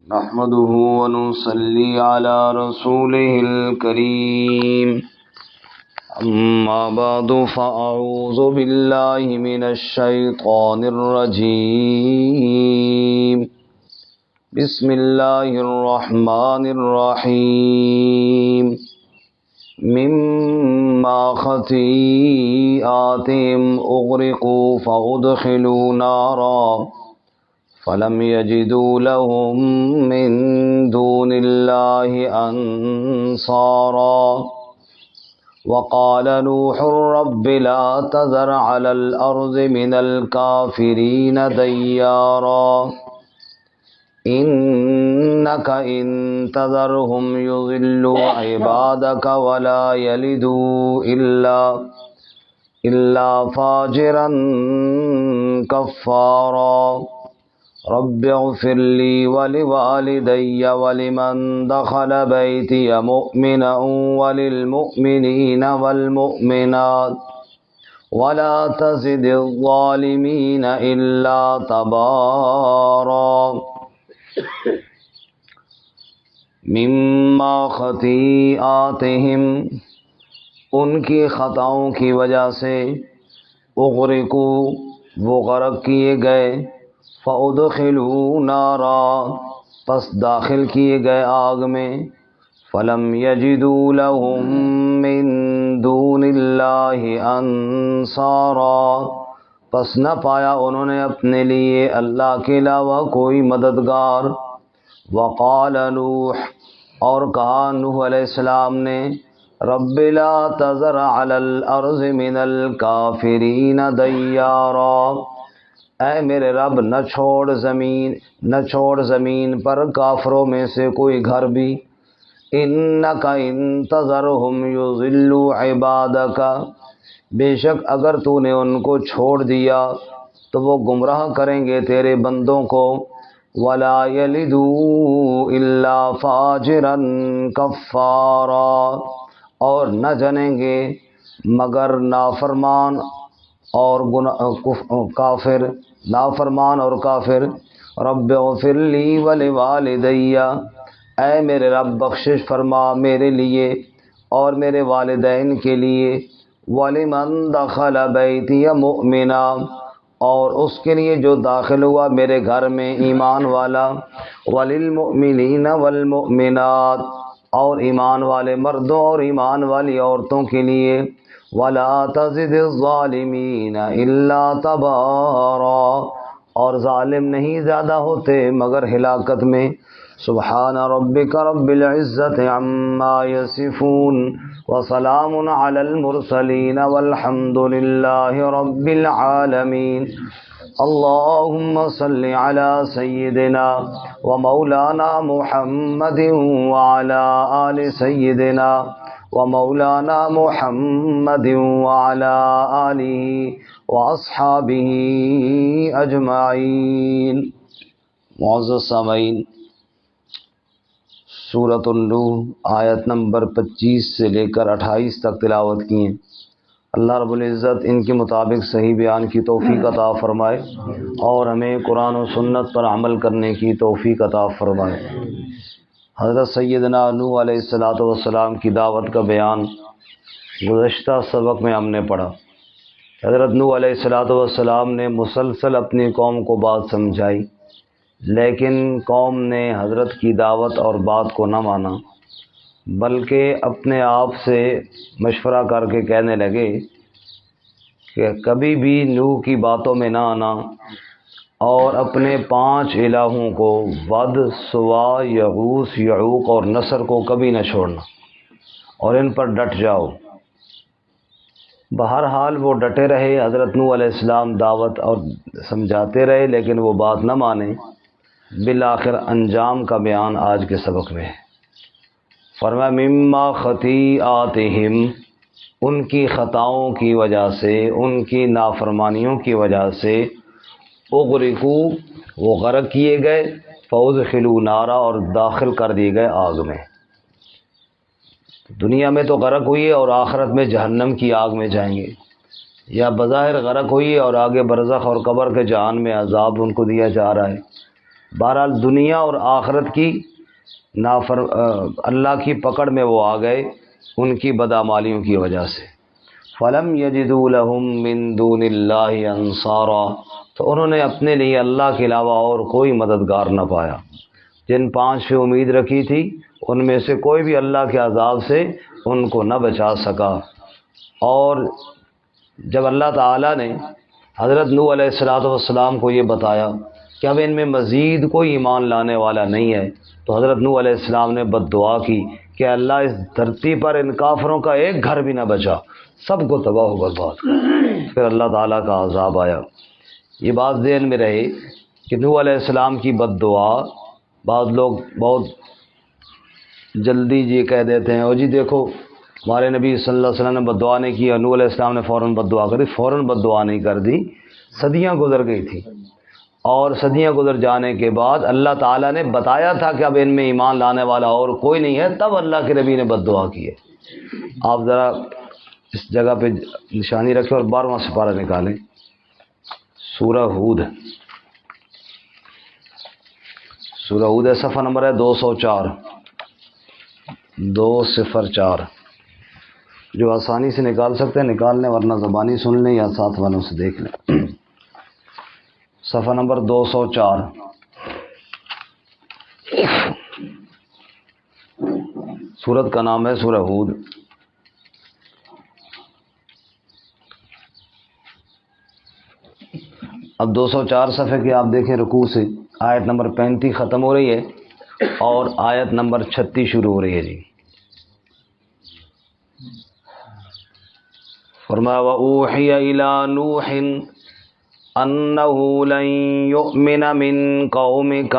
نحمده ونصلي على رسوله الكريم أما بعد فأعوذ بالله من الشيطان الرجيم بسم الله الرحمن الرحيم مما خطيئاتهم أغرقوا فأدخلوا نارا فلم يجدوا لهم من دون الله أنصارا وقال نوح رب لا تذر على الأرض من الكافرين ديارا إنك إن تذرهم يضلوا عبادك ولا يلدوا إلا فاجرا كفارا رب اغفر لي ولوالدي ولمن دخل بيتي مؤمنا وللمؤمنين والمؤمنات ولا تزد الظالمين إلا تبارا مما خطیئاتہم ان کی خطاؤں کی وجہ سے اغرقوا وہ غرق کیے گئے فَأُدْخِلُوا نَارًا پس داخل کیے گئے آگ میں فَلَمْ يَجِدُوا لَهُم مِّن دُونِ اللَّهِ أَنصَارًا پس نہ پایا انہوں نے اپنے لیے اللہ کے علاوہ کوئی مددگار وقال نوح اور کہا نوح علیہ السلام نے رب لا تذر علی الارض من الکافرین دیارا اے میرے رب نہ چھوڑ زمین پر کافروں میں سے کوئی گھر بھی انک ان تذرہم یضلوا عبادک بے شک اگر تو نے ان کو چھوڑ دیا تو وہ گمراہ کریں گے تیرے بندوں کو ولا یلدوا الا فاجرا کفارا اور نہ جنیں گے مگر نافرمان اور کافر رب اغفر لی ولوالدی اے میرے رب بخشش فرما میرے لیے اور میرے والدین کے لیے ولمن دخل بیتی مؤمنا اور اس کے لیے جو داخل ہوا میرے گھر میں ایمان والا وللمؤمنین والمؤمنات اور ایمان والے مردوں اور ایمان والی عورتوں کے لیے ولا تزد الظالمین الا تبارا اور ظالم نہیں زیادہ ہوتے مگر ہلاکت میں سبحان ربک رب العزت عما یصفون وسلام علی المرسلین والحمد للہ رب العالمین اللہم صل علی سیدنا ومولانا محمد وعلی آل سیدنا ومولانا محمد وعلی آلہ واصحابہ اجمعین معزز سامعین سورۃ النوح آیت نمبر 25 سے لے کر 28 تک تلاوت کی ہیں۔ اللہ رب العزت ان کے مطابق صحیح بیان کی توفیق عطا فرمائے اور ہمیں قرآن و سنت پر عمل کرنے کی توفیق عطا فرمائے۔ حضرت سیدنا نوح علیہ السلام کی دعوت کا بیان گزشتہ سبق میں ہم نے پڑھا۔ حضرت نوح علیہ السلام نے مسلسل اپنی قوم کو بات سمجھائی لیکن قوم نے حضرت کی دعوت اور بات کو نہ مانا بلکہ اپنے آپ سے مشورہ کر کے کہنے لگے کہ کبھی بھی نوح کی باتوں میں نہ آنا اور اپنے 5 الہوں کو ود سوا یغوث یعوق اور نصر کو کبھی نہ چھوڑنا اور ان پر ڈٹ جاؤ۔ بہرحال وہ ڈٹے رہے، حضرت نوح علیہ السلام دعوت اور سمجھاتے رہے لیکن وہ بات نہ مانے۔ بالآخر انجام کا بیان آج کے سبق میں ہے۔ فرمایا مما خطیئاتہم ان کی خطاؤں کی وجہ سے ان کی نافرمانیوں کی وجہ سے اغرقوا وہ غرق کیے گئے فادخلوا نارا اور داخل کر دیے گئے آگ میں۔ دنیا میں تو غرق ہوئی ہے اور آخرت میں جہنم کی آگ میں جائیں گے، یا بظاہر غرق ہوئی ہے اور آگے برزخ اور قبر کے جہان میں عذاب ان کو دیا جا رہا ہے۔ بہرحال دنیا اور آخرت کی اللہ کی پکڑ میں وہ آ گئے ان کی بدعمالیوں کی وجہ سے۔ فلم یجدوا لهم من دون اللہ انصارا، تو انہوں نے اپنے لیے اللہ کے علاوہ اور کوئی مددگار نہ پایا۔ جن 5 پہ امید رکھی تھی ان میں سے کوئی بھی اللہ کے عذاب سے ان کو نہ بچا سکا۔ اور جب اللہ تعالیٰ نے حضرت نوح علیہ السلام کو یہ بتایا کہ اب ان میں مزید کوئی ایمان لانے والا نہیں ہے، تو حضرت نوح علیہ السلام نے بد دعا کی کہ اللہ اس دھرتی پر ان کافروں کا ایک گھر بھی نہ بچا، سب کو تباہ و برباد کر۔ پھر اللہ تعالیٰ کا عذاب آیا۔ یہ بات ذہن میں رہے کہ نوح علیہ السلام کی بد دعا، بعض لوگ بہت جلدی یہ کہہ دیتے ہیں، او جی دیکھو ہمارے نبی صلی اللہ علیہ وسلم نے بد دعا نہیں کی اور نوح علیہ السلام نے فوراً بد دعا کر دی۔ فوراً بد دعا نہیں کر دی، صدیاں گزر گئی تھی، اور صدیاں گزر جانے کے بعد اللہ تعالیٰ نے بتایا تھا کہ اب ان میں ایمان لانے والا اور کوئی نہیں ہے، تب اللہ کے نبی نے بد دعا کی ہے۔ آپ ذرا اس جگہ پہ نشانی رکھیں اور 12واں سپارہ نکالیں، سورہ ہود، سورہ ہود ہے، صفحہ نمبر ہے 204، 204۔ جو آسانی سے نکال سکتے ہیں نکال لیں، ورنہ زبانی سن لیں یا ساتھ والوں سے دیکھ لیں۔ صفحہ نمبر 204۔ سورت کا نام ہے سورہ ہود۔ اب 204 صفحے کے آپ دیکھیں، رکوع سے آیت نمبر 35 ختم ہو رہی ہے اور آیت نمبر 36 شروع ہو رہی ہے۔ جی فرمایا وَأُوحِيَ إِلَى نُوحٍ أَنَّهُ لَن يُؤْمِنَ مِن قَوْمِكَ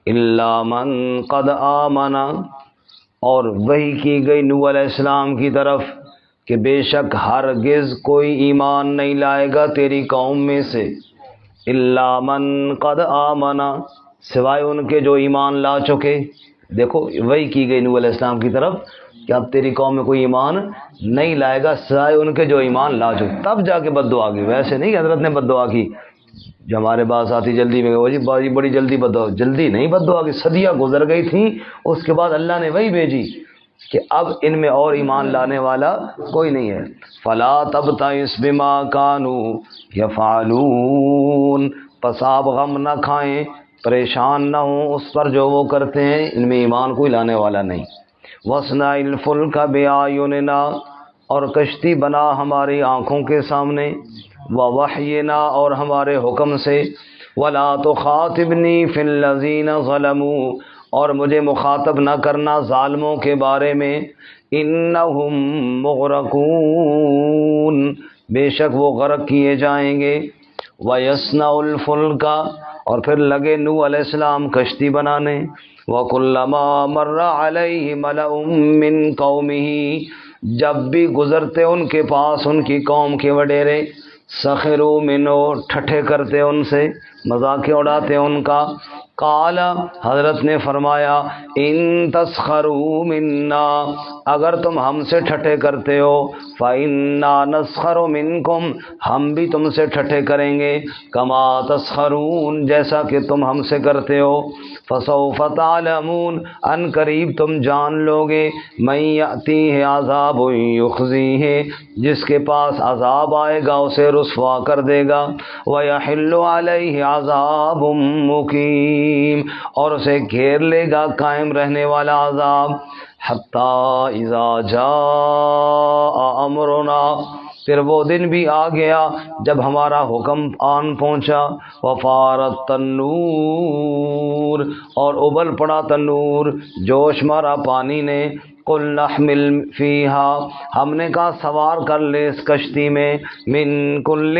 إِلَّا مَن قَدْ آمَنَ، اور وحی کی گئی نوح علیہ السلام کی طرف کہ بے شک ہرگز کوئی ایمان نہیں لائے گا تیری قوم میں سے، الا من قد آمن، سوائے ان کے جو ایمان لا چکے۔ دیکھو وحی کی گئی نوح علیہ السلام کی طرف کہ اب تیری قوم میں کوئی ایمان نہیں لائے گا سوائے ان کے جو ایمان لا چکے، تب جا کے بد دعا کی۔ ویسے نہیں حضرت نے بد دعا کی، جو ہمارے پاس آتی جلدی میں وہ جی بڑی جلدی بد دعا، جلدی نہیں بد دعا کی، صدیاں گزر گئی تھیں، اس کے بعد اللہ نے وہی بھیجی کہ اب ان میں اور ایمان لانے والا کوئی نہیں ہے۔ فلا تبتئس بما كانوا يفعلون، پس آپ غم نہ کھائیں، پریشان نہ ہوں اس پر جو وہ کرتے ہیں، ان میں ایمان کوئی لانے والا نہیں۔ وَاصْنَعِ الْفُلْكَ بِأَعْيُنِنَا، اور کشتی بنا ہماری آنکھوں کے سامنے، وَوَحْيِنَا، اور ہمارے حکم سے، وَلَا تُخَاطِبْنِي فِي الَّذِينَ ظَلَمُوا، اور مجھے مخاطب نہ کرنا ظالموں کے بارے میں، انہم مغرقون، بے شک وہ غرق کیے جائیں گے۔ وَيَصْنَعُ الْفُلْكَ، اور پھر لگے نوح علیہ السلام کشتی بنانے، وَكُلَّمَا مَرَّ عَلَيْهِ مَلَأٌ مِّن قَوْمِهِ، جب بھی گزرتے ان کے پاس ان کی قوم کے وڈیرے، سخروا منہ، ٹھٹھے کرتے ان سے، مذاق اڑاتے ان کا۔ قال، حضرت نے فرمایا، ان تسخروا منا، اگر تم ہم سے ٹھٹھے کرتے ہو، فإنا نسخر منکم، ہم بھی تم سے ٹھٹھے کریں گے، کما تسخرون، جیسا کہ تم ہم سے کرتے ہو۔ فسوف تعلمون، ان قریب تم جان لوگے، من یأتیہ عذاب یخزیہ، جس کے پاس عذاب آئے گا اسے رسوا کر دے گا، ویحل علیہ عذاب مقیم، اور اسے گھیر لے گا قائم رہنے والا عذاب۔ حتی اذا جاء امرنا، پھر وہ دن بھی آ گیا جب ہمارا حکم آن پہنچا، وفارت تنور، اور ابل پڑا تنور، جوش مارا پانی نے، قل نحمل فیہا، ہم نے کہا سوار کر لے اس کشتی میں، من کل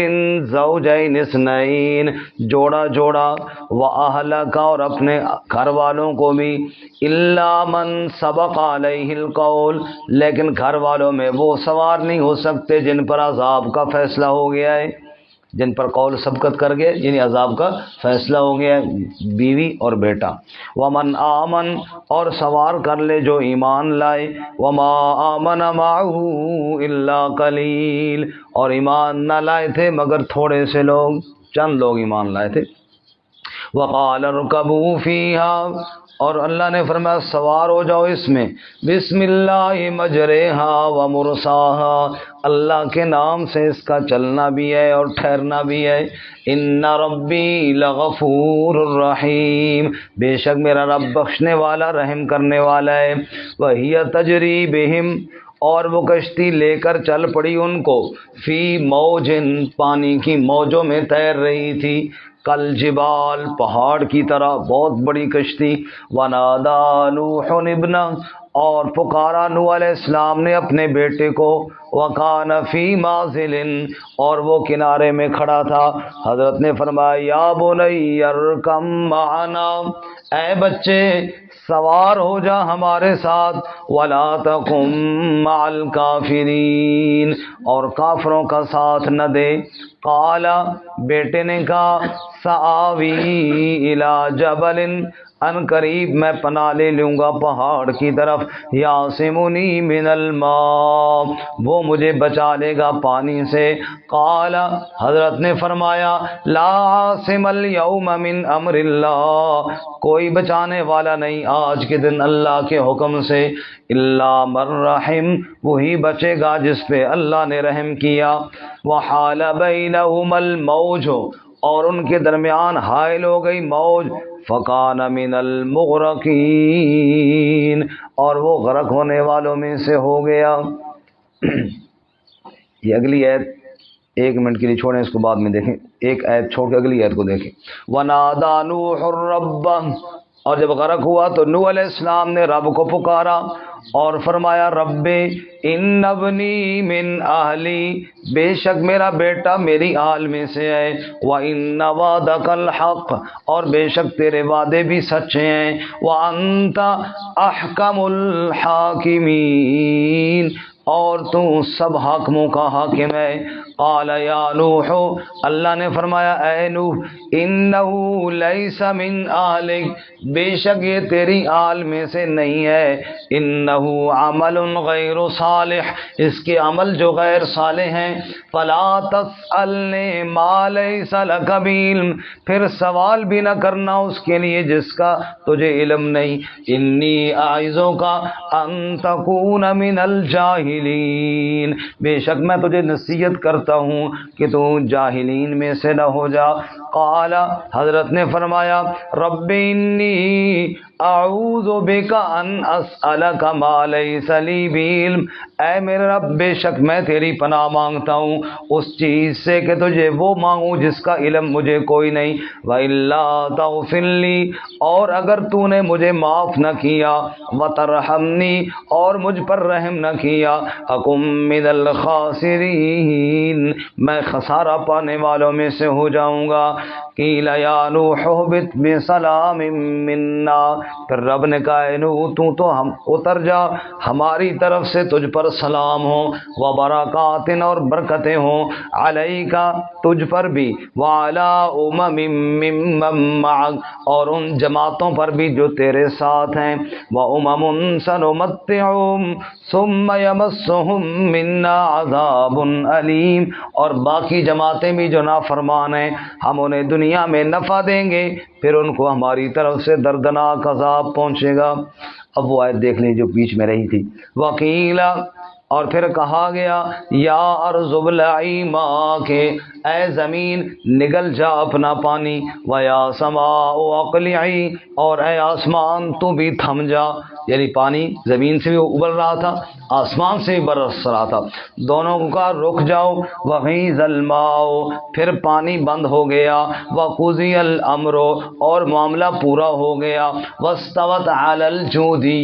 زوجین اثنین، جوڑا جوڑا، واہلک، اور اپنے گھر والوں کو بھی، الا من سبق علیہ القول، لیکن گھر والوں میں وہ سوار نہیں ہو سکتے جن پر عذاب کا فیصلہ ہو گیا ہے، جن پر قول سبقت کر گئے، یعنی عذاب کا فیصلہ ہو گیا ہے، بیوی اور بیٹا۔ ومن آمن، اور سوار کر لے جو ایمان لائے، وما آمن معه الا قلیل، اور ایمان نہ لائے تھے مگر تھوڑے سے لوگ، چند لوگ ایمان لائے تھے۔ وقال ارکبوا فیہا، اور اللہ نے فرمایا سوار ہو جاؤ اس میں، بسم اللہ مجریہا و مرساہا، اللہ کے نام سے اس کا چلنا بھی ہے اور ٹھہرنا بھی ہے۔ ان ربی لغفور الرحیم، بے شک میرا رب بخشنے والا رحم کرنے والا ہے۔ وہی تجری بہم، اور وہ کشتی لے کر چل پڑی ان کو، فی موجن، پانی کی موجوں میں تیر رہی تھی، کل جبال، پہاڑ کی طرح بہت بڑی کشتی۔ ونادا نوح ابنہ، اور پکارا نوح علیہ السلام نے اپنے بیٹے کو، وکان فی معزل، اور وہ کنارے میں کھڑا تھا۔ حضرت نے فرمایا یا بنی ارکم معنا، اے بچے سوار ہو جا ہمارے ساتھ، ولا تکن مع الکافرین، اور کافروں کا ساتھ نہ دے۔ قال، بیٹے نے کہا سآوی الی جبل، ان قریب میں پناہ لے لوں گا پہاڑ کی طرف، یعصمنی من الماء، وہ مجھے بچا لے گا پانی سے۔ قال، حضرت نے فرمایا لا عاصم اليوم من امر اللہ، کوئی بچانے والا نہیں آج کے دن اللہ کے حکم سے، الا من رحم، وہی بچے گا جس پہ اللہ نے رحم کیا۔ وحال بینہما الموج، اور ان کے درمیان حائل ہو گئی موج، فکان من المغرقین، اور وہ غرق ہونے والوں میں سے ہو گیا۔ یہ اگلی آیت 1 منٹ کے لیے چھوڑیں، اس کو بعد میں دیکھیں، ایک آیت چھوڑ کے اگلی آیت کو دیکھیں۔ ونادا نوح الرب، اور جب غرق ہوا تو نوح علیہ السلام نے رب کو پکارا اور فرمایا رب ان ابنی من اہلی، بے شک میرا بیٹا میری آل میں سے ہے، وان وعدک الحق، اور بے شک تیرے وعدے بھی سچے ہیں، وانت احکم الحاکمین، اور تو سب حاکموں کا حاکم ہے۔ قال یا نوح، اللہ نے فرمایا اے نوح، انہ لیس من اہلک، بے شک یہ تیری آل میں سے نہیں ہے، انہ عمل غیر صالح، اس کے عمل جو غیر صالح ہیں، فلا تسألنی ما لیس لک بعلم، پھر سوال بھی نہ کرنا اس کے لیے جس کا تجھے علم نہیں، انی اعظک ان تکون من الجاہلین، بے شک میں تجھے نصیحت کرتا ہوں کہ تو جاہلین میں سے نہ ہو جا۔ قال، حضرت نے فرمایا رب انی اعوذ بک ان اسألک ما لیس لی بعلم، اے میرے رب بے شک میں تیری پناہ مانگتا ہوں اس چیز سے کہ تجھے وہ مانگوں جس کا علم مجھے کوئی نہیں، وَإِلَّا تَغْفِرْ لِي، اور اگر تو نے مجھے معاف نہ کیا، وَتَرْحَمْنِي، اور مجھ پر رحم نہ کیا، أَكُن مِّنَ الْخَاسِرِينَ، میں خسارہ پانے والوں میں سے ہو جاؤں گا۔ قیل یا نوح اہبط بسلام منا، پھر رب نے کہا اے نوح تو ہم اتر جا، ہماری طرف سے تجھ پر سلام ہو، وبرکات، اور برکتیں ہوں، علیکا، تجھ پر بھی، وعلی امم ممن معک، اور ان جماعتوں پر بھی جو تیرے ساتھ ہیں، وامم سنمتعہم ثم یمسہم منا عذاب علیم، اور باقی جماعتیں بھی جو نافرمان ہیں ہم انہیں دنیا میں نفع دیں گے، پھر ان کو ہماری طرف سے دردناک عذاب پہنچے گا۔ اب وہ آیت دیکھ لیں جو بیچ میں رہی تھی، وقیلا، اور پھر کہا گیا یا ارض ابلعی ماءک، اے زمین نگل جا اپنا پانی، ویا سماء اقلعی، اور اے آسمان تو بھی تھم جا، یعنی پانی زمین سے بھی ابل رہا تھا، آسمان سے بھی برس رہا تھا، دونوں کا رک جاؤ۔ وغیض الماء، پھر پانی بند ہو گیا، وقضی الامر، اور معاملہ پورا ہو گیا، واستوت علی الجودی،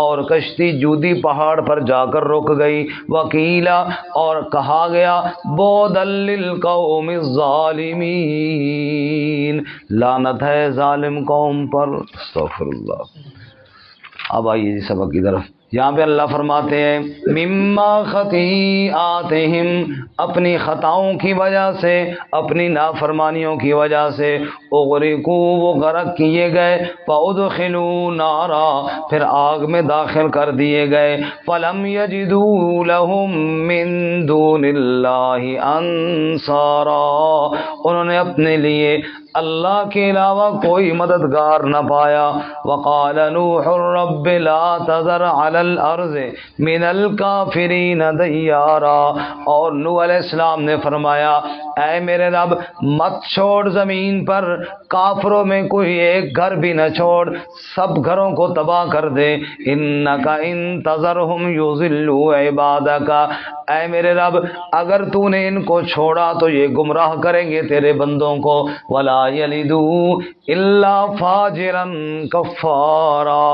اور کشتی جودی پہاڑ پر جا کر رک گئی، وکیلا، اور کہا گیا بعدا للقوم الظالمین، لعنت ہے ظالم قوم پر۔ استغفر اللہ۔ اب آئیے جی سبق کی طرف۔ یہاں پہ اللہ فرماتے ہیں مما خطیئاتہم، اپنی خطاؤں کی وجہ سے، اپنی نافرمانیوں کی وجہ سے، اغرقوا وہ غرق کیے گئے، فادخلوا نارا پھر آگ میں داخل کر دیے گئے، فلم یجدوا لہم من دون اللہ انصارا، انہوں نے اپنے لیے اللہ کے علاوہ کوئی مددگار نہ پایا۔ وقال نوح رب لا تذر علی الارض من الکافرین دیارا، اور نوح علیہ السلام نے فرمایا اے میرے رب مت چھوڑ زمین پر کافروں میں کوئی ایک گھر بھی نہ چھوڑ، سب گھروں کو تباہ کر دے۔ انک ان تذرہم یضلوا عبادک، اے میرے رب اگر تو نے ان کو چھوڑا تو یہ گمراہ کریں گے تیرے بندوں کو، ولا یلدوا الا فاجرا کفارا،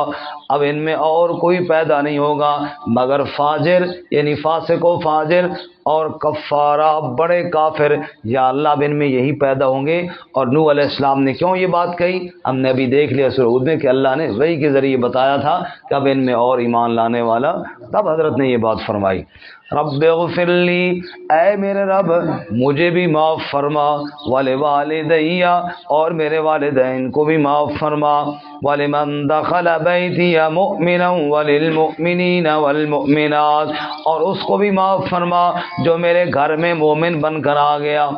اب ان میں اور کوئی پیدا نہیں ہوگا مگر فاجر، یعنی فاسق و فاجر، اور کفارہ بڑے کافر، یا اللہ اب ان میں یہی پیدا ہوں گے۔ اور نوح علیہ السلام نے کیوں یہ بات کہی ہم نے ابھی دیکھ لیا سورہ ہود میں کہ اللہ نے وحی کے ذریعے بتایا تھا کہ اب ان میں اور ایمان لانے والا، تب حضرت نے یہ بات فرمائی۔ رب اغفر لی، اے میرے رب مجھے بھی معاف فرما، ولوالدی اور میرے والدین کو بھی معاف فرما، ولمن دخل بیتی مؤمنا وللمؤمنین والمؤمنات، اور اس کو بھی معاف فرما جو میرے گھر میں مومن بن کر آ گیا۔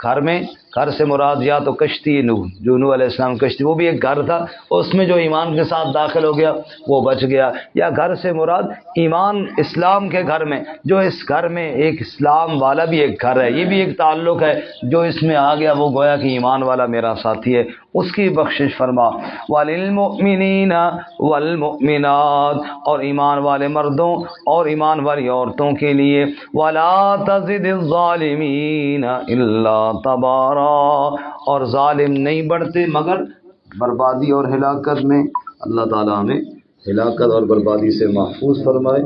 گھر میں، گھر سے مراد یا تو کشتی نوح، جو نوح علیہ السلام کشتی وہ بھی ایک گھر تھا، اس میں جو ایمان کے ساتھ داخل ہو گیا وہ بچ گیا، یا گھر سے مراد ایمان اسلام کے گھر میں، جو اس گھر میں ایک اسلام والا بھی ایک گھر ہے، یہ بھی ایک تعلق ہے، جو اس میں آ گیا وہ گویا کہ ایمان والا میرا ساتھی ہے، اس کی بخشش فرما۔ وَلِلْمُؤْمِنِينَ وَالْمُؤْمِنَاتِ، اور ایمان والے مردوں اور ایمان والی عورتوں کے لیے، وَلَا تَزِدِ الظَّالِمِينَ إِلَّا تَبَارًا، اور ظالم نہیں بڑھتے مگر بربادی اور ہلاکت میں۔ اللہ تعالیٰ ہمیں ہلاکت اور بربادی سے محفوظ فرمائے۔